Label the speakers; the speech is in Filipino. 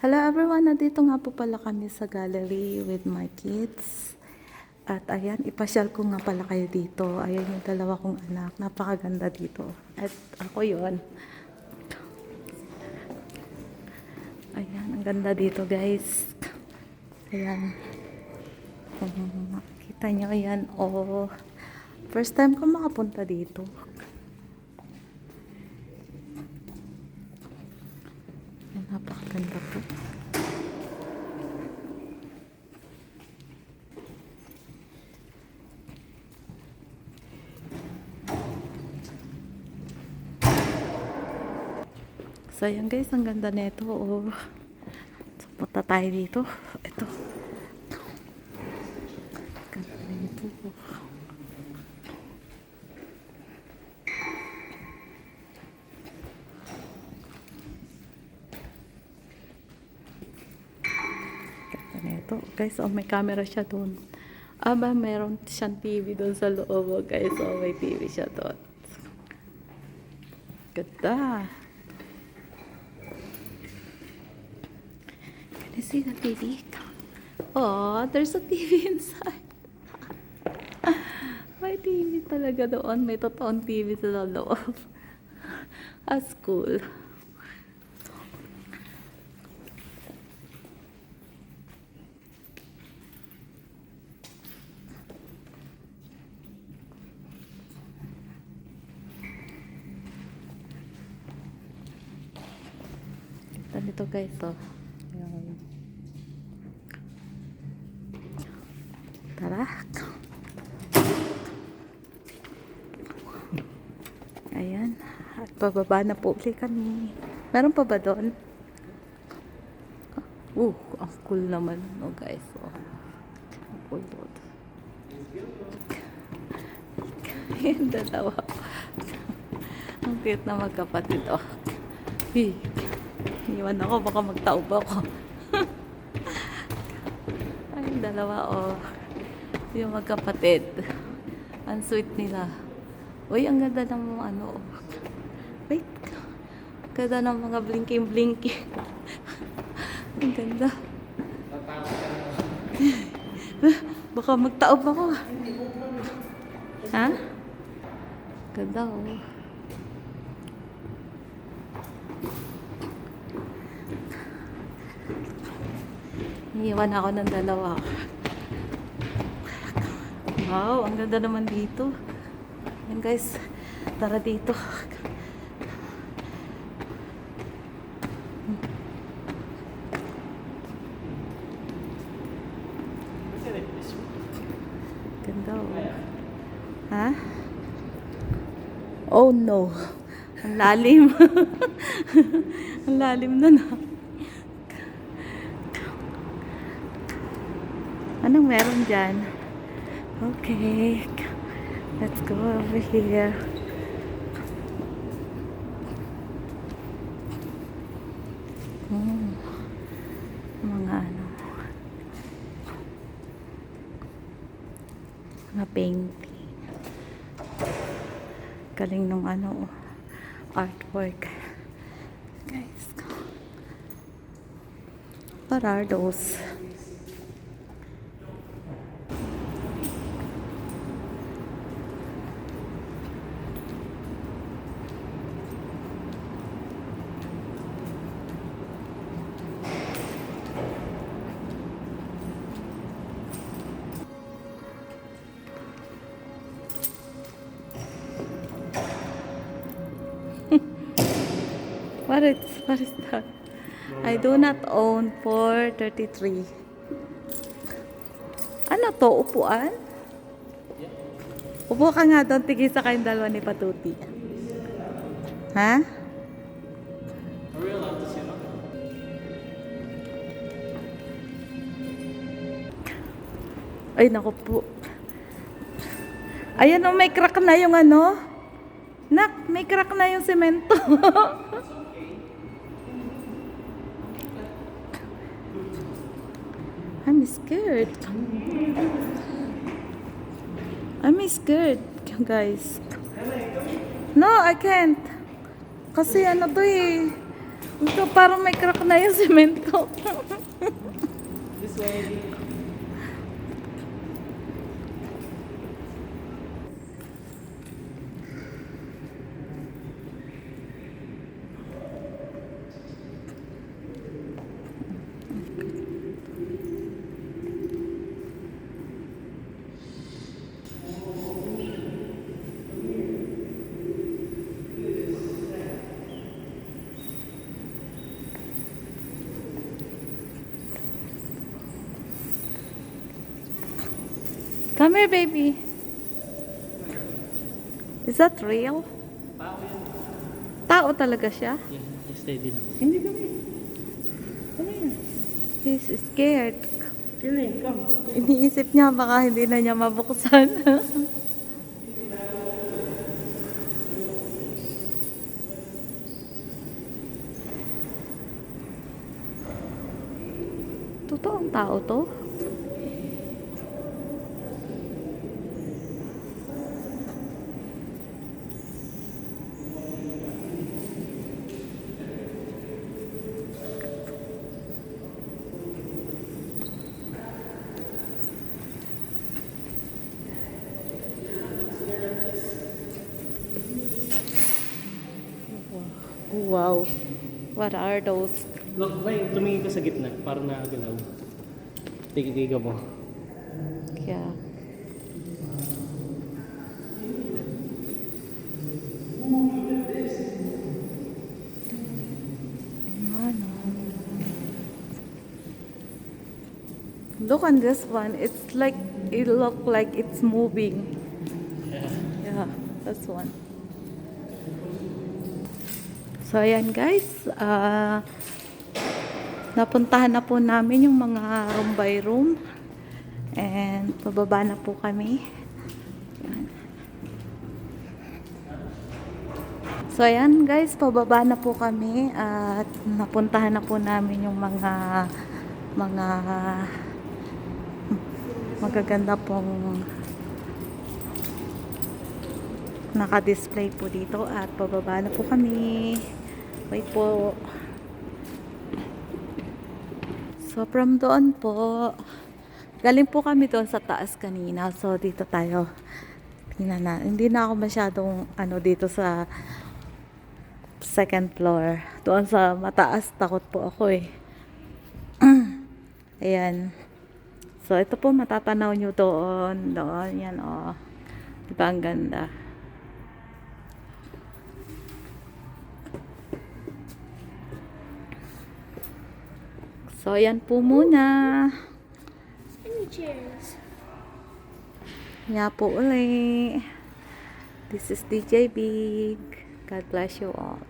Speaker 1: Hello everyone, nandito nga po pala kami sa gallery with my kids. At ayan, ipasyal ko nga pala kayo dito. Ayan yung dalawa kong anak, napakaganda dito. At ako yon. Ayan, ang ganda dito guys. Ayan. Kita nyo ayan, oh. First time ko makapunta dito. Ayan, napakaganda po. So, ayan guys, ang ganda nito. Oh. So, punta tayo dito. Ito. Ganda nito. Ganda nito. Guys, oh, may camera siya doon. Aba, meron siyang TV doon sa loob. Oh, guys, oh, may TV siya doon. Ganda. Can you see the TV? Oh, there's a TV inside. May TV talaga doon. May totoong TV sa loob. That's cool. Ito guys, oh. Ayan. Tara. Ayan. At pababa na po ulit kami. Meron pa ba doon? Ang cool naman. Oh guys, oh. Ang cool doon. Yung dalawa. Ang cute na magkapatid, oh. Iwan ako, baka magtaob ako. Ay, dalawa, oh. Yung magkapatid. Ang sweet nila. Uy, ang ganda ng ano. Wait. Ganda ng mga blinking-blinking. Ang ganda. Baka magtaob ako. Ha? Ganda, oh. Iiwan ako ng dalawa. Wow, ang ganda naman dito. Yan guys, tara dito. Ganda, oh. Ha? Oh no. Ang lalim. Ang lalim na na. Anong meron dyan? Okay. Let's go over here. Mga ano. Mga painting. Galing nung ano. Artwork. Guys. What are those? What is that? I do not own 433. Ano to? Upuan? Upo ka nga doon. Tigil sa kayong dalawa ni Patuti. Ha? Ay, naku po. Ayan o, may crack na yung ano. Nak, may crack na yung semento. I'm scared. I'm scared, guys. No, I can't. Kasi ano to eh. Ito parang may crack na yung semento.
Speaker 2: This way.
Speaker 1: Come here, baby. Is that real? Tao talaga siya?
Speaker 2: Yeah, steady lang. Hindi kami. Kami yan.
Speaker 1: He's scared.
Speaker 2: Kini, come.
Speaker 1: Iniisip niya baka hindi na niya mabuksan. Totoong tao to? Wow. What are those?
Speaker 2: Look, bay, tumingin ka sa gitna para nakagalaw. Tigigiga mo.
Speaker 1: Yeah. Ano? Look on this one. It's like it look like it's moving.
Speaker 2: Yeah.
Speaker 1: Yeah, that's one. So ayan guys, napuntahan na po namin yung mga room by room and pababa na po kami. Ayan. So ayan guys, pababa na po kami at napuntahan na po namin yung mga magaganda pong naka-display po dito at pababa na po kami. Wait po. So from doon po, galing po kami doon sa taas kanina. So dito tayo. Tingnan na. Hindi na ako masyadong dito sa second floor. Doon sa mataas, takot po ako eh. Ayan. So ito po matatanaw nyo doon. Doon, yan oh. Diba ang ganda? So, ayan po muna.
Speaker 3: Any chairs?
Speaker 1: Kaya po uli. This is DJ Big. God bless you all.